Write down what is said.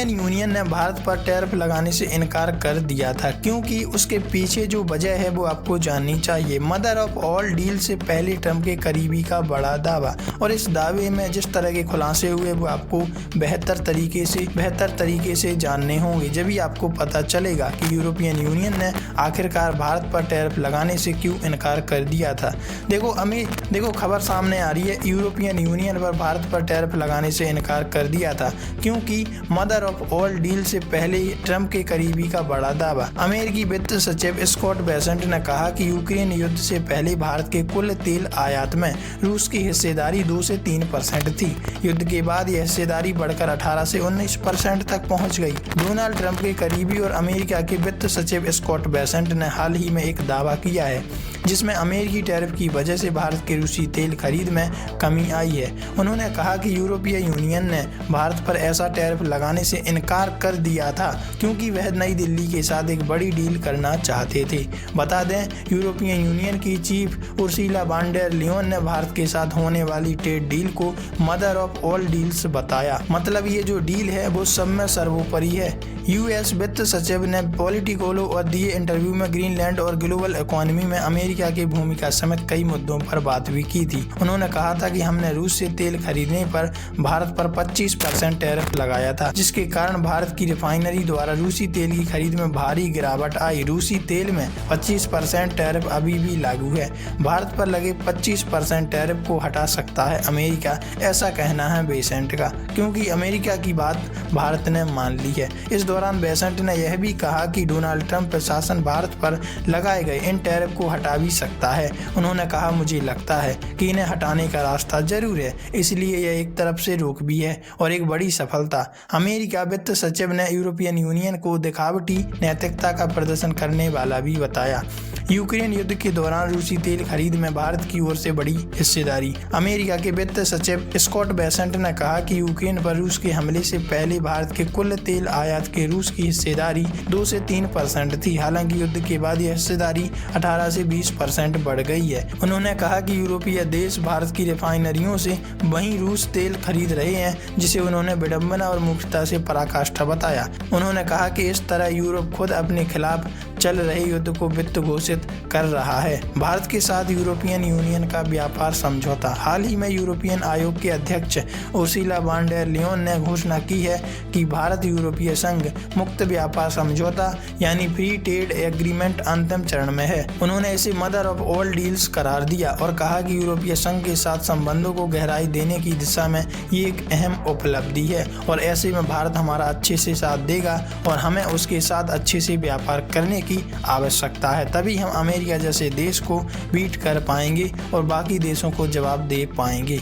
European union ने भारत पर tariff लगाने से इनकार कर दिया था, क्योंकि उसके पीछे जो वजह है वो आपको जाननी चाहिए। मदर ऑफ ऑल डील से पहले ट्रंप के करीबी का बड़ा दावा, और इस दावे में जिस तरह के खुलासे हुए वो आपको बेहतर तरीके से जानने होंगे। जब भी आपको पता चलेगा कि यूरोपियन यूनियन ने आखिरकार भारत पर टैरिफ लगाने से क्यों इनकार कर दिया था। देखो खबर सामने आ रही है, यूरोपियन यूनियन पर भारत पर टैरिफ लगाने से इनकार कर दिया था क्योंकि मदर ऑफ ऑल डील से पहले ट्रंप के करीबी का बड़ा दावा। अमेरिकी वित्त सचिव स्कॉट बेसेंट ने कहा कि यूक्रेन युद्ध से पहले भारत के कुल तेल आयात में रूस की हिस्सेदारी 2 से 3% थी। युद्ध के बाद यह हिस्सेदारी बढ़कर 18 से 19% तक पहुंच गई। डोनाल्ड ट्रंप के करीबी और अमेरिका के वित्त सचिव स्कॉट बेसेंट ने हाल ही में एक दावा किया है जिसमें अमेरिकी टैरिफ की वजह से भारत के रूसी तेल खरीद में कमी आई है। उन्होंने कहा कि यूरोपीय यूनियन ने भारत पर ऐसा टैरिफ लगाने से इनकार कर दिया था क्योंकि वह नई दिल्ली के साथ एक बड़ी डील करना चाहते थे। बता दें, यूरोपीय यूनियन की chief Ursula von der Leyen ने भारत के साथ होने वाली ट्रेड डील को मदर ऑफ ऑल डील्स बताया। मतलब ये जो डील है वो सब में सर्वोपरि है। यूएस वित्त सचिव ने पॉलिटिको और दिए इंटरव्यू में ग्रीनलैंड और ग्लोबल इकोनॉमी में अमेरिका की भूमिका समेत कई मुद्दों पर बात भी की थी। उन्होंने कहा था कि हमने रूस से तेल खरीदने पर भारत पर 25% टैरिफ लगाया था, जिसके कारण भारत की रिफाइनरी द्वारा रूसी तेल की खरीद में भारी गिरावट आई। रूसी तेल में 25% टैरिफ अभी भी लागू है। भारत पर लगे 25% टैरिफ को हटा सकता है अमेरिका, ऐसा कहना है बेसेंट का, क्योंकि अमेरिका की बात भारत ने मान ली है। इस दौरान बेसेंट ने यह भी कहा कि डोनाल्ड ट्रंप प्रशासन भारत पर लगाए गए इन टैरिफ को हटा भी सकता है। उन्होंने कहा, मुझे लगता है कि इन्हें हटाने का रास्ता जरूर है, इसलिए यह एक तरफ से रोक भी है और एक बड़ी सफलता। अमेरिका वित्त सचिव ने यूरोपियन यूनियन को दिखावटी नैतिकता का प्रदर्शन करने वाला भी बताया। यूक्रेन युद्ध के दौरान रूसी तेल खरीद में भारत की ओर से बड़ी हिस्सेदारी। अमेरिका के वित्त सचिव स्कॉट बेसेंट ने कहा कि यूक्रेन पर रूस के हमले से पहले भारत के कुल तेल आयात के रूस की हिस्सेदारी 2 से 3% थी। हालांकि युद्ध के बाद यह हिस्सेदारी 18 से 20% बढ़ गई है। उन्होंने कहा कि यूरोपीय देश भारत की रिफाइनरियों से वहीं रूस तेल खरीद रहे हैं, जिसे उन्होंने विडंबना और मूर्खता से पराकाष्ठा बताया। उन्होंने कहा कि इस तरह यूरोप खुद अपने खिलाफ चल रहे युद्ध को वित्त घोषित कर रहा है। भारत के साथ यूरोपियन यूनियन का व्यापार समझौता। हाल ही में यूरोपियन आयोग के अध्यक्ष उर्सुला वॉन डेर लियोन ने घोषणा की है कि भारत यूरोपीय संघ मुक्त व्यापार समझौता यानी फ्री ट्रेड एग्रीमेंट अंतिम चरण में है। उन्होंने इसे मदर ऑफ ऑल डील्स करार दिया और कहा कि यूरोपीय संघ के साथ संबंधों को गहराई देने की दिशा में ये एक अहम उपलब्धि है और ऐसे में भारत हमारा अच्छे से साथ देगा और हमें उसके साथ अच्छे से व्यापार करने की आवश्यकता है। तभी हम अमेरिका जैसे देश को बीट कर पाएंगे और बाकी देशों को जवाब दे पाएंगे।